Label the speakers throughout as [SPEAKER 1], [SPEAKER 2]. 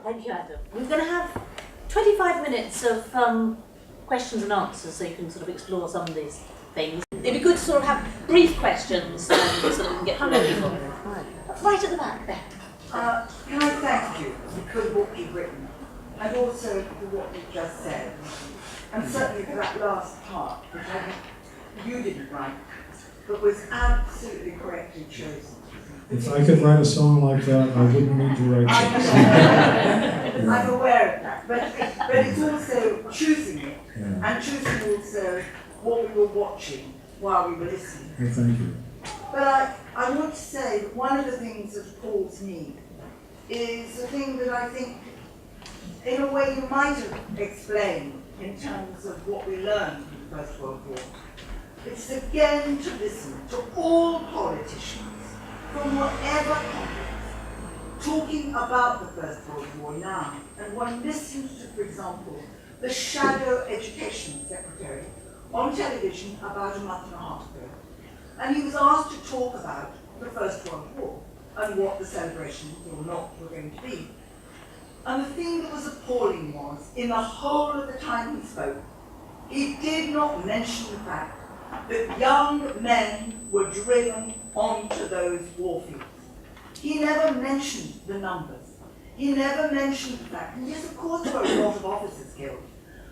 [SPEAKER 1] Thank you, Adam. We're going to have 25 minutes of questions and answers so you can sort of explore some of these things. It'd be good to sort of have brief questions so that we can get through people. Right at the back there.
[SPEAKER 2] Can I thank you for what you've written and also for what you've just said, and certainly for that last part, which I think you didn't write, but was absolutely correctly chosen.
[SPEAKER 3] If I could write a song like that, I wouldn't need to write it.
[SPEAKER 2] I'm aware of that, but it's also choosing it, and choosing also what we were watching while we were listening.
[SPEAKER 3] Well, thank you.
[SPEAKER 2] But I want to say that one of the things that appalls me is a thing that I think, in a way, you might have explained in terms of what we learned from the First World War. It's again to listen to all politicians from whatever context talking about the First World War now. And one listens to, for example, the shadow education secretary on television about a month and a half ago. And he was asked to talk about the First World War and what the celebrations or not were going to be. And the thing that was appalling was, in the whole of the time he spoke, he did not mention the fact that young men were driven onto those war fields. He never mentioned the numbers. He never mentioned the fact, and yes, of course there were a lot of officers killed,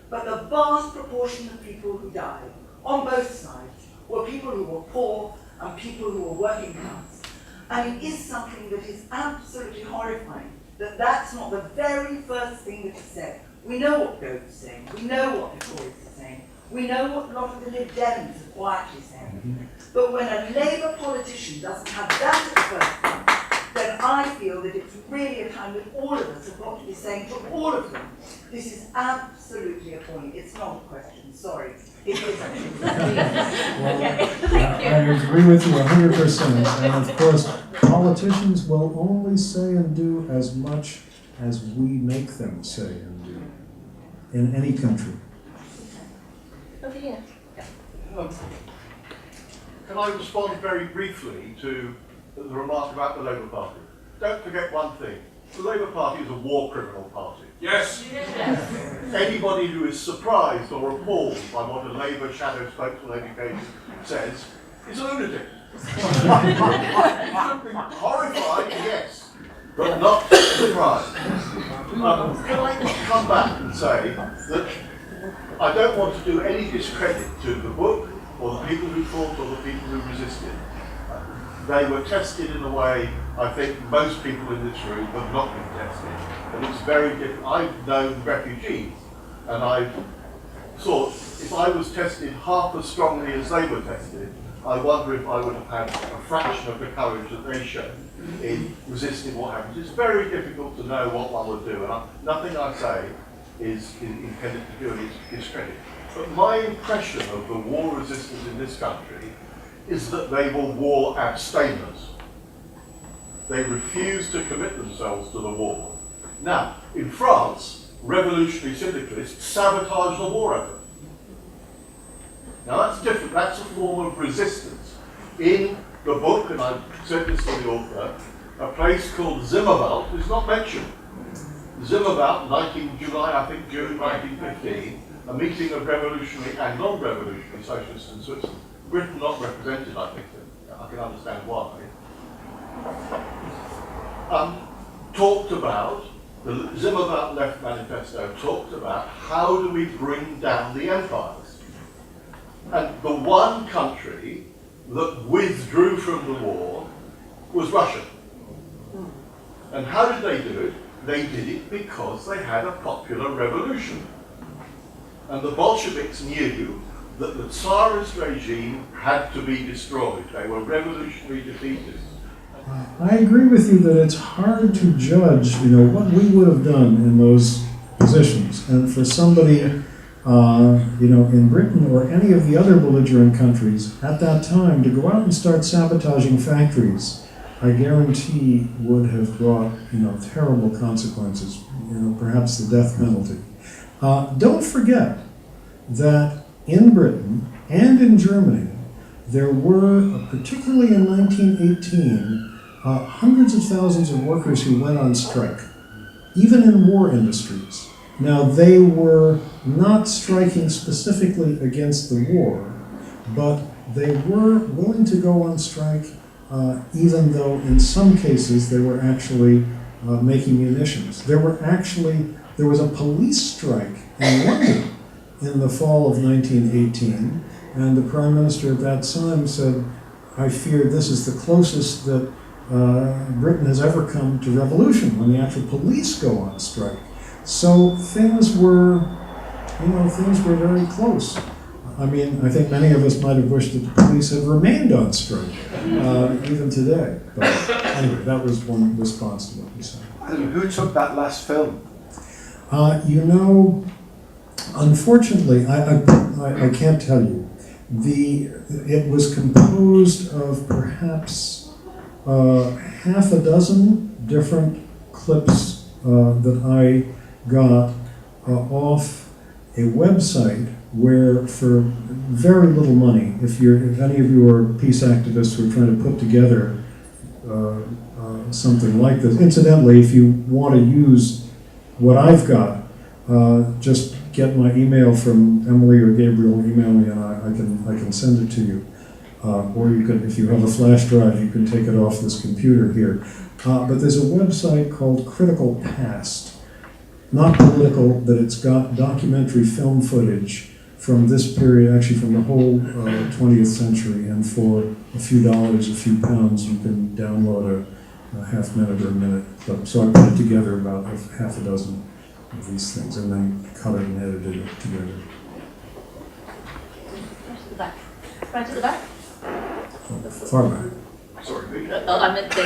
[SPEAKER 2] but the vast proportion of people who died on both sides were people who were poor and people who were working class. And it is something that is absolutely horrifying that that's not the very first thing that is said. We know what Gove is saying, we know what the Tories are saying, we know what a lot of the Lib Dems are quietly saying. But when a Labour politician doesn't have that at the first time, then I feel that it's really a time that all of us have got to be saying to all of them, this is absolutely appalling. It's not a question, sorry. It is actually.
[SPEAKER 3] I agree with you 100%. And of course, politicians will only say and do as much as we make them say and do in any country.
[SPEAKER 1] Over here.
[SPEAKER 4] Can I respond very briefly to the remark about the Labour Party? Don't forget one thing. The Labour Party is a war criminal party.
[SPEAKER 5] Yes.
[SPEAKER 4] Anybody who is surprised or appalled by what a Labour shadow spokesman on education says is a lunatic. Horrified, yes, but not surprised. Can I come back and say that I don't want to do any discredit to the book or the people who fought or the people who resisted. They were tested in a way I think most people in this room have not been tested. And it's very different. I've known refugees, and I've thought if I was tested half as strongly as they were tested, I wonder if I would have had a fraction of the courage that they showed in resisting what happens. It's very difficult to know what one would do, and nothing I say is intended to do any discredit. But my impression of the war resistors in this country is that they were war abstainers. They refused to commit themselves to the war. Now, in France, revolutionary syndicalists sabotaged the war effort. Now that's different, that's a form of resistance. In the book, and I've said this to the author, a place called Zimmerwald is not mentioned. Zimmerwald, 19 July, I think June 1915, a meeting of revolutionary and non-revolutionary socialists in Switzerland. Britain not represented, I think, I can understand why. Talked about, the Zimmerwald Left Manifesto talked about how do we bring down the empires. And the one country that withdrew from the war was Russia. And how did they do it? They did it because they had a popular revolution. And the Bolsheviks knew that the Tsarist regime had to be destroyed. They were revolutionary defeatists.
[SPEAKER 3] I agree with you that it's hard to judge, what we would have done in those positions. And for somebody, in Britain or any of the other belligerent countries at that time to go out and start sabotaging factories, I guarantee would have brought, terrible consequences, perhaps the death penalty. Don't forget that in Britain and in Germany, there were, particularly in 1918, hundreds of thousands of workers who went on strike. even in war industries. Now, they were not striking specifically against the war, but they were willing to go on strike, even though in some cases they were actually making munitions. There was a police strike in London in the fall of 1918, and the Prime Minister at that time said, I fear this is the closest that Britain has ever come to revolution, when the actual police go on strike. So things were very close. I mean, I think many of us might have wished that the police had remained on strike, even today. But anyway, that was one response to what you said.
[SPEAKER 5] Adam, who took that last film?
[SPEAKER 3] Unfortunately, I can't tell you. It was composed of perhaps half a dozen different clips that I got off a website where, for very little money, if any of you are peace activists who are trying to put together something like this. Incidentally, if you want to use what I've got, just get my email from Emily or Gabriel, email me, and I can send it to you. Or you can, if you have a flash drive, you can take it off this computer here. But there's a website called Critical Past. Not political, but it's got documentary film footage from this period, actually from the whole 20th century, and for a few dollars, a few pounds, you can download a half minute or a minute clip. So I put it together, about half a dozen of these things, and then cut it and edited it together.
[SPEAKER 1] Right at the back. Right at the back.
[SPEAKER 3] Far back.
[SPEAKER 4] Sorry.
[SPEAKER 1] I meant the...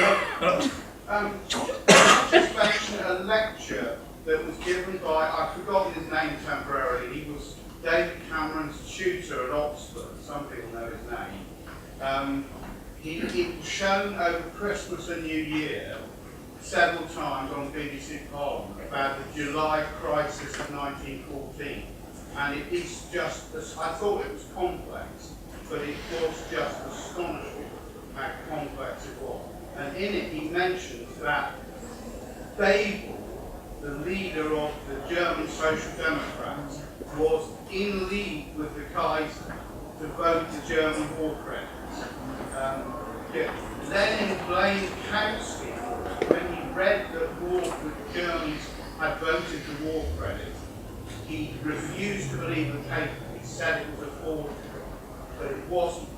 [SPEAKER 6] Just mention a lecture that was given by, I've forgotten his name temporarily, he was David Cameron's tutor at Oxford, some people know his name. It was shown over Christmas and New Year several times on BBC Parliament about the July crisis of 1914. And it is just, I thought it was complex, but it was just astonishing how complex it was. And in it he mentions that Babel, the leader of the German Social Democrats, was in league with the Kaiser to vote the German war credits. Lenin blamed Kautsky when he read that the Germans had voted the war credit. He refused to believe the paper. He said it was a forgery, but it wasn't.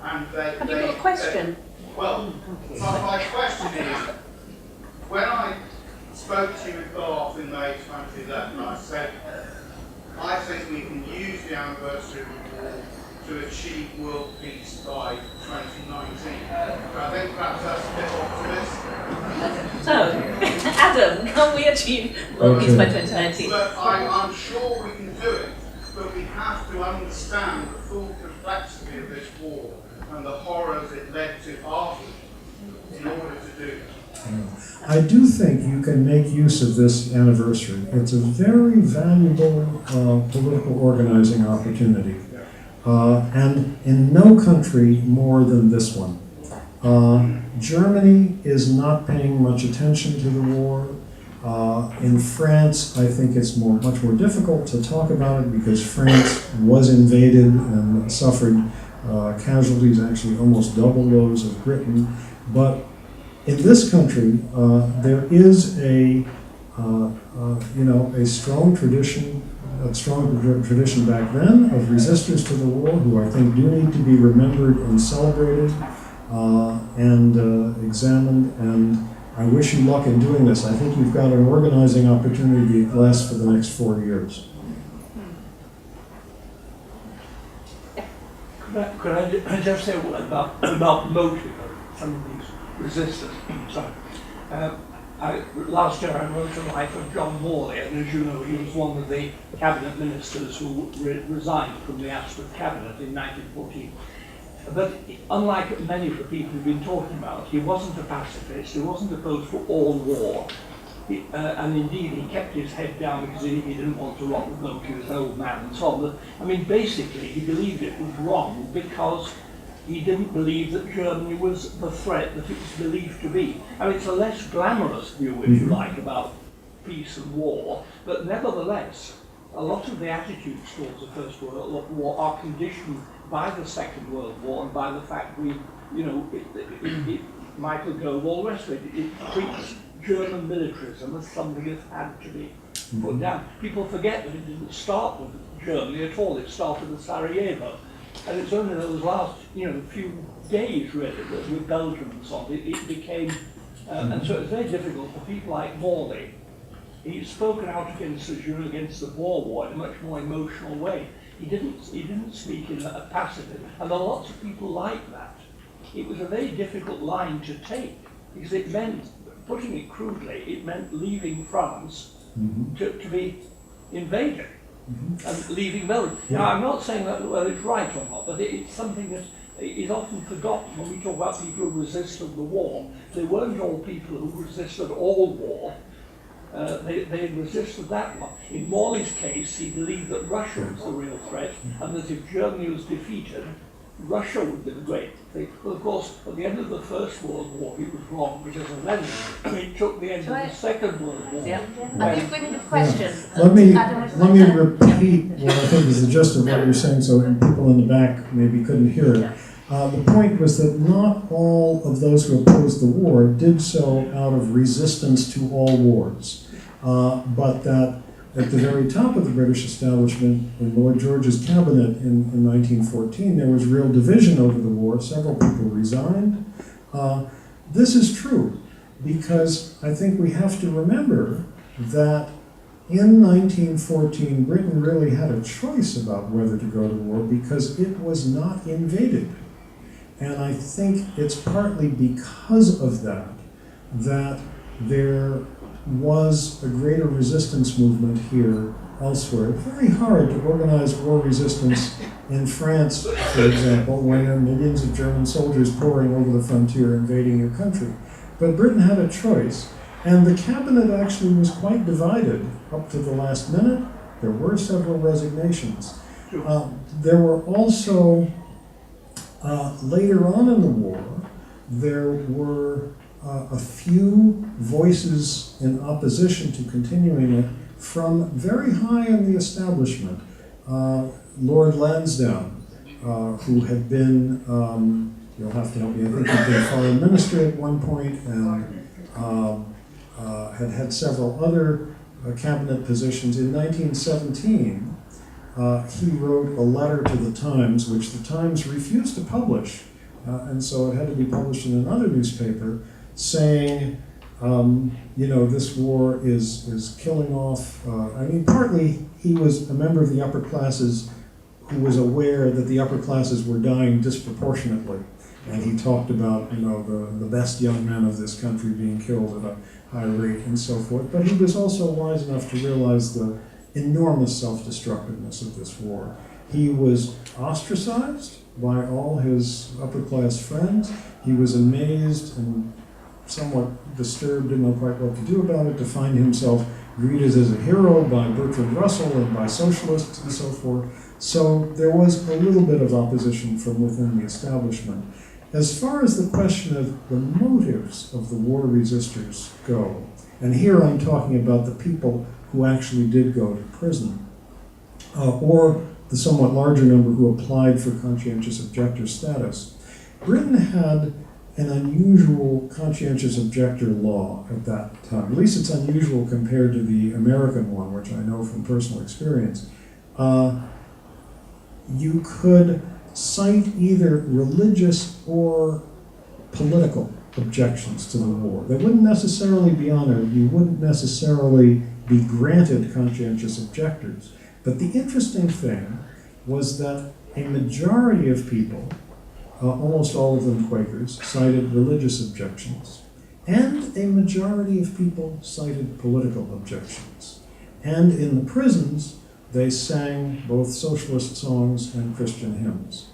[SPEAKER 6] And
[SPEAKER 1] Have you got a question?
[SPEAKER 6] Well, my question is, when I spoke to you at Bath in May 2011, I said, I think we can use the anniversary of the war to achieve world peace by 2019. I think perhaps that's a bit optimistic.
[SPEAKER 1] So, Adam, can we achieve world peace by 2019?
[SPEAKER 6] But I'm sure we can do it, but we have to understand the full complexity of this war and the horrors it led to after in order to do that.
[SPEAKER 3] I do think you can make use of this anniversary. It's a very valuable political organizing opportunity. And in no country more than this one. Germany is not paying much attention to the war. In France, I think it's much more difficult to talk about it because France was invaded and suffered casualties, actually almost double those of Britain. But in this country, there is a strong tradition back then of resistors to the war who I think do need to be remembered and celebrated and examined. And I wish you luck in doing this. I think you've got an organizing opportunity that lasts for the next 4 years.
[SPEAKER 7] Could I just say a word about motive of some of these resistors? Sorry. Last year I wrote a life of John Morley, and as you know, he was one of the cabinet ministers who resigned from the Ashford cabinet in 1914. But unlike many of the people we've been talking about, he wasn't a pacifist, he wasn't opposed to all war, and indeed he kept his head down because he didn't want to rock the boat, he was an old man and so on. But, I mean, basically he believed it was wrong because he didn't believe that Germany was the threat that it was believed to be. I mean, it's a less glamorous view, if you like, about peace and war, but nevertheless, a lot of the attitudes towards the First World War are conditioned by the Second World War and by the fact it Michael Gove, all the rest of it treats German militarism as something that had to be put down. People forget that it didn't start with Germany at all, it started with Sarajevo. And it's only those last, few days really, with Belgium and so on, it became, and so it's very difficult for people like Morley. He's spoken out against the Boer War in a much more emotional way. He didn't speak in a passive, and there are lots of people like that. It was a very difficult line to take, because it meant, putting it crudely, it meant leaving France to be invaded. And leaving Belgium.
[SPEAKER 3] Yeah.
[SPEAKER 7] Now, I'm not saying that whether it's right or not, but it's something that is often forgotten when we talk about people who resisted the war. They weren't all people who resisted all war. They resisted that one. In Morley's case, he believed that Russia was the real threat, and that if Germany was defeated, Russia would be the great thing. But of course, at the end of the First World War, he was wrong, because it took the end of the Second World War.
[SPEAKER 1] Yeah. I think we need a question.
[SPEAKER 3] Let me repeat what I think is the gist of what you're saying, so people in the back maybe couldn't hear it. The point was that not all of those who opposed the war did so out of resistance to all wars, but that at the very top of the British establishment, in Lloyd George's cabinet in 1914, there was real division over the war. Several people resigned. This is true because I think we have to remember that in 1914, Britain really had a choice about whether to go to war because it was not invaded. And I think it's partly because of that there was a greater resistance movement here elsewhere. Very hard to organize war resistance in France, for example, when there are millions of German soldiers pouring over the frontier invading your country. But Britain had a choice, and the cabinet actually was quite divided up to the last minute. There were several resignations. There were also, later on in the war, there were a few voices in opposition to continuing it from very high in the establishment. Lord Lansdowne, who had been, you'll have to help me, I think he'd been foreign minister at one point and had had several other cabinet positions. In 1917, he wrote a letter to the Times, which the Times refused to publish, and so it had to be published in another newspaper, saying, this war is killing off. Partly he was a member of the upper classes who was aware that the upper classes were dying disproportionately. And he talked about, the best young men of this country being killed at a high rate and so forth. But he was also wise enough to realize the enormous self-destructiveness of this war. He was ostracized by all his upper-class friends. He was amazed and somewhat disturbed, didn't know quite what to do about it, to find himself greeted as a hero by Bertrand Russell and by socialists and so forth. So there was a little bit of opposition from within the establishment. As far as the question of the motives of the war resistors go, and here I'm talking about the people who actually did go to prison, or the somewhat larger number who applied for conscientious objector status, Britain had an unusual conscientious objector law at that time. At least it's unusual compared to the American one, which I know from personal experience. You could cite either religious or political objections to the war. They wouldn't necessarily be honored. You wouldn't necessarily be granted conscientious objectors. But the interesting thing was that a majority of people, almost all of them Quakers, cited religious objections, and a majority of people cited political objections. And in the prisons, they sang both socialist songs and Christian hymns.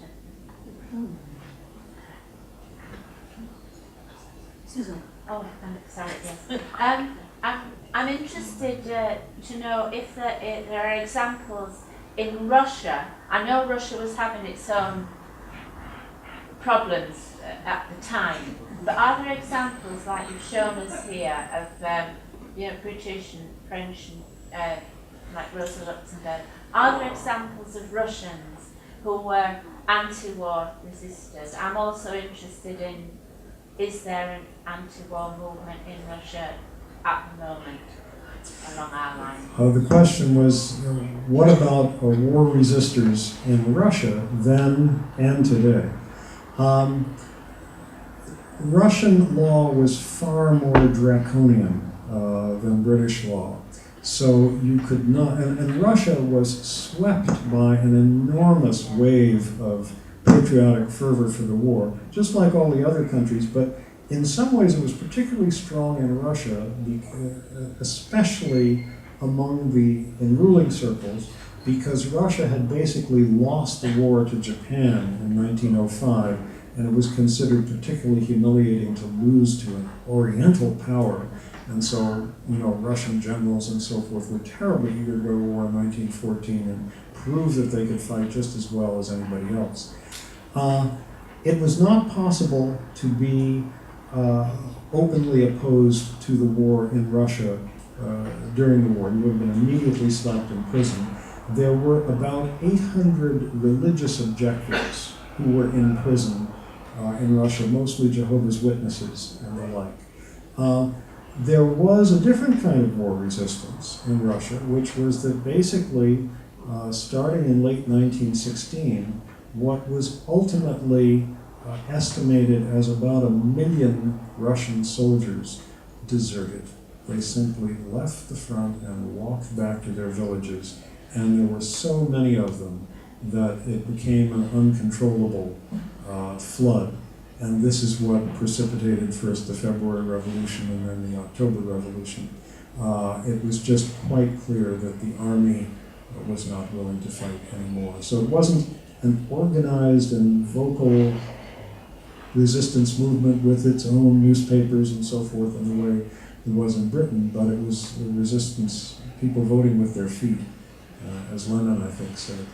[SPEAKER 1] Susan.
[SPEAKER 8] Oh, sorry, yes. I'm interested to know if there are examples in Russia. I know Russia was having its own problems at the time, but are there examples like you've shown us here of British and French and like Rosa Luxemburg. Are there examples of Russians who were anti-war resistors? I'm also interested in, is there an anti-war movement in Russia at the moment along our lines?
[SPEAKER 3] The question was, what about war resistors in Russia then and today? Russian law was far more draconian than British law. So you could not, and Russia was swept by an enormous wave of patriotic fervor for the war, just like all the other countries, but in some ways it was particularly strong in Russia, especially among in ruling circles, because Russia had basically lost the war to Japan in 1905, and it was considered particularly humiliating to lose to an Oriental power. And so, Russian generals and so forth were terribly eager to go to war in 1914 and prove that they could fight just as well as anybody else. It was not possible to be openly opposed to the war in Russia during the war. You would have been immediately slapped in prison. There were about 800 religious objectors who were in prison in Russia, mostly Jehovah's Witnesses and the like. There was a different kind of war resistance in Russia, which was that basically, starting in late 1916, what was ultimately estimated as about 1 million Russian soldiers deserted. They simply left the front and walked back to their villages, and there were so many of them that it became an uncontrollable flood. And this is what precipitated first the February Revolution and then the October Revolution. It was just quite clear that the army was not willing to fight anymore. So it wasn't an organized and vocal resistance movement with its own newspapers and so forth in the way it was in Britain, but it was a resistance, people voting with their feet, as Lenin, I think, said.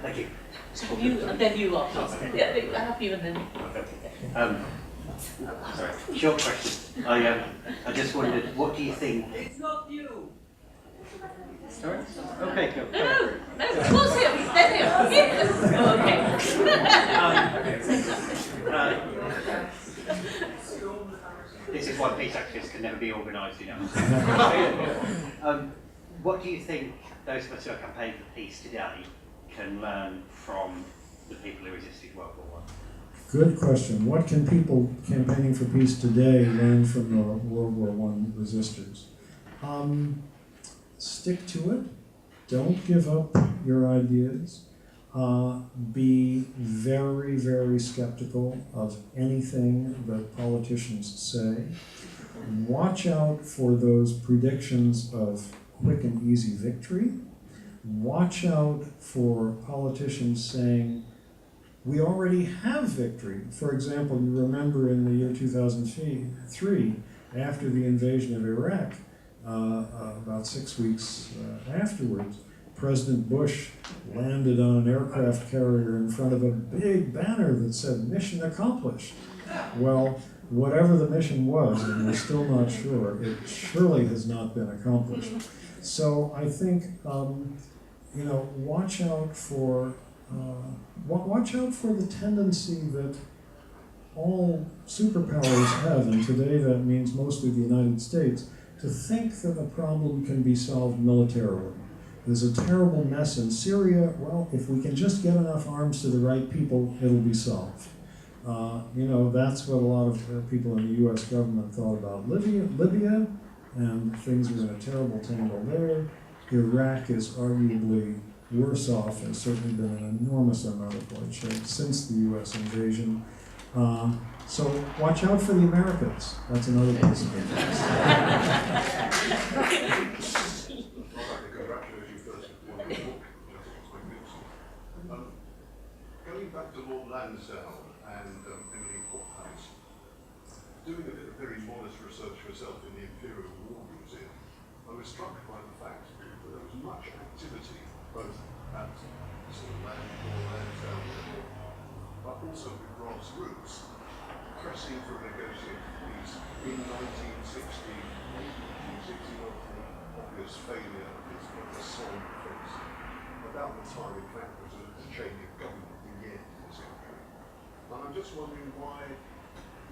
[SPEAKER 9] Thank you.
[SPEAKER 1] So you, and then you are. Yeah, I have you and then.
[SPEAKER 9] Sorry, short question. I just wondered, what do you think?
[SPEAKER 1] It's not you.
[SPEAKER 9] Sorry? Okay, go.
[SPEAKER 1] No, of course him. Then him. Oh, okay.
[SPEAKER 9] This is why peace activists can never be organised enough. What do you think those of us who are campaigning for peace today can learn from the people who resisted World War I?
[SPEAKER 3] Good question. What can people campaigning for peace today learn from the World War I resistors? Stick to it. Don't give up your ideas. Be very, very skeptical of anything that politicians say. Watch out for those predictions of quick and easy victory. Watch out for politicians saying, we already have victory. For example, you remember in the year 2003, after the invasion of Iraq, about 6 weeks afterwards, President Bush landed on an aircraft carrier in front of a big banner that said, "Mission accomplished." Well, whatever the mission was, and we're still not sure, it surely has not been accomplished. So I think, watch out for the tendency that all superpowers have, and today that means mostly the United States, to think that a problem can be solved militarily. There's a terrible mess in Syria. Well, if we can just get enough arms to the right people, it'll be solved. That's what a lot of people in the U.S. government thought about Libya, and things are in a terrible tangle there. Iraq is arguably worse off. There's certainly been an enormous amount of bloodshed since the U.S. invasion. So watch out for the Americans. That's another piece of advice.
[SPEAKER 4] Going back to Lord Lansdowne and Emily Courthouse, doing a bit of very modest research myself in the Imperial War Museum, I was struck by the fact that there was much activity both at sort of Lansdowne level, but also with
[SPEAKER 10] grassroots pressing for a negotiated peace in 1960, obvious failure of the solemn face. About the time, in fact, there was a change of government in the end in this country. And I'm just wondering why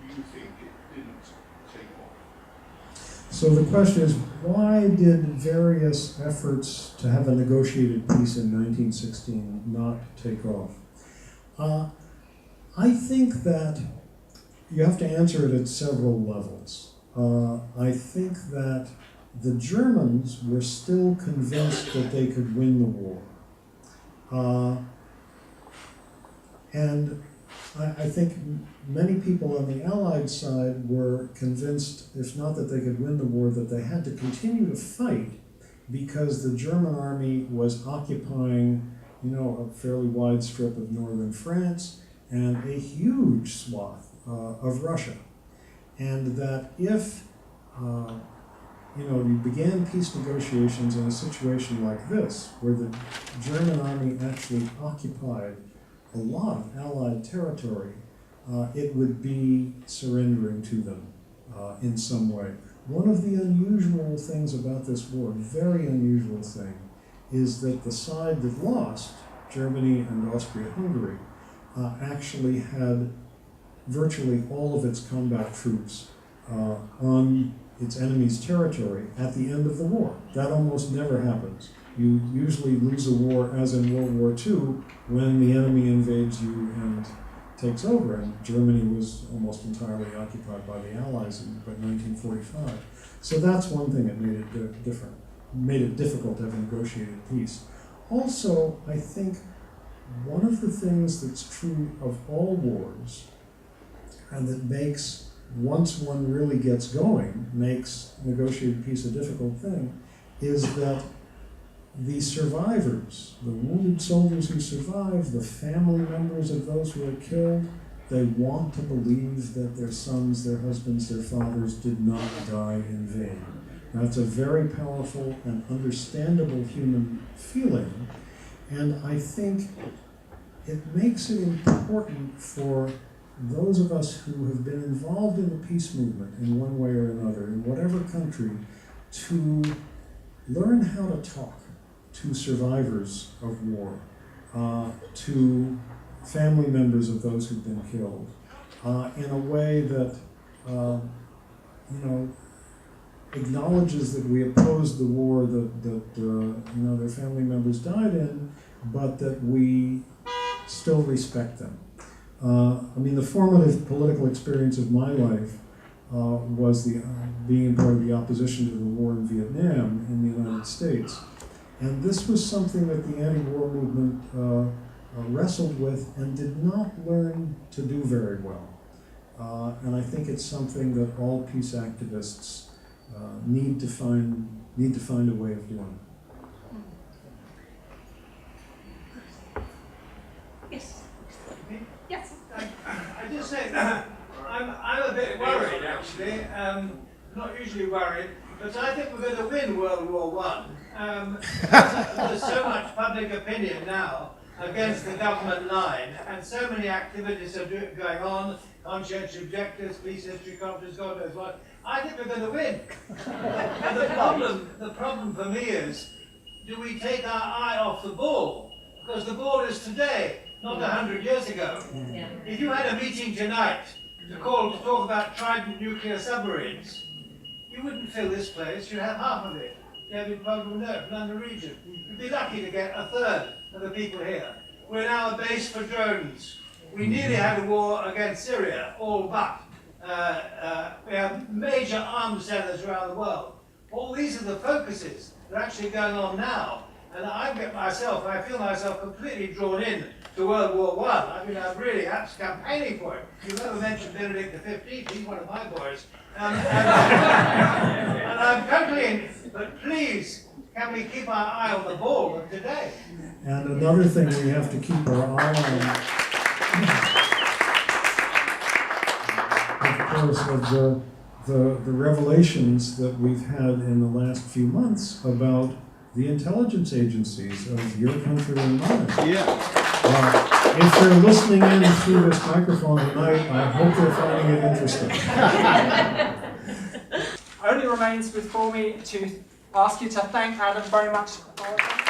[SPEAKER 10] you think it didn't take off.
[SPEAKER 3] So the question is, why did various efforts to have a negotiated peace in 1916 not take off? I think that you have to answer it at several levels. I think that the Germans were still convinced that they could win the war. And I think many people on the Allied side were convinced, if not that they could win the war, that they had to continue to fight because the German army was occupying, a fairly wide strip of northern France and a huge swath of Russia. And that if, you began peace negotiations in a situation like this, where the German army actually occupied a lot of Allied territory, it would be surrendering to them in some way. One of the unusual things about this war, very unusual thing, is that the side that lost, Germany and Austria-Hungary, actually had virtually all of its combat troops on its enemy's territory at the end of the war. That almost never happens. You usually lose a war, as in World War II, when the enemy invades you and takes over, and Germany was almost entirely occupied by the Allies by 1945. So that's one thing that made it different, made it difficult to have a negotiated peace. Also, I think one of the things that's true of all wars, and that makes, once one really gets going, makes negotiated peace a difficult thing, is that the survivors, the wounded soldiers who survive, the family members of those who are killed, they want to believe that their sons, their husbands, their fathers did not die in vain. That's a very powerful and understandable human feeling, and I think it makes it important for those of us who have been involved in the peace movement in one way or another, in whatever country, to learn how to talk to survivors of war, to family members of those who've been killed, in a way that, acknowledges that we opposed the war that their family members died in, but that we still respect them. The formative political experience of my life was being part of the opposition to the war in Vietnam in the United States. And this was something that the anti-war movement wrestled with and did not learn to do very well. And I think it's something that all peace activists need to find a way of doing.
[SPEAKER 1] Yes. Yes.
[SPEAKER 11] I just say I'm a bit worried actually. Not usually worried, but I think we're going to win World War I. There's so much public opinion now against the government line, and so many activities are going on, conscientious objectives, peace history conference, God knows what. I think we're going to win. And the problem for me is, do we take our eye off the ball? Because the ball is today, not 100 years ago.
[SPEAKER 1] Yeah.
[SPEAKER 11] If you had a meeting tonight to talk about Trident nuclear submarines, you wouldn't fill this place, you'd have half of it. David Pogg will know, London region. You'd be lucky to get a third of the people here. We're now a base for drones. We nearly had a war against Syria, all but. We have major arms sellers around the world. All these are the focuses that are actually going on now. And I feel myself completely drawn in to World War I. I'm really campaigning for it. You've never mentioned Benedict XV, he's one of my boys. And I'm totally in, but please, can we keep our eye on the ball of today?
[SPEAKER 3] And another thing we have to keep our eye on, of course, of the revelations that we've had in the last few months about the intelligence agencies of your country and mine.
[SPEAKER 5] Yeah.
[SPEAKER 3] If they're listening in through this microphone tonight, I hope they're finding it interesting.
[SPEAKER 12] Only remains before me to ask you to thank Adam very much for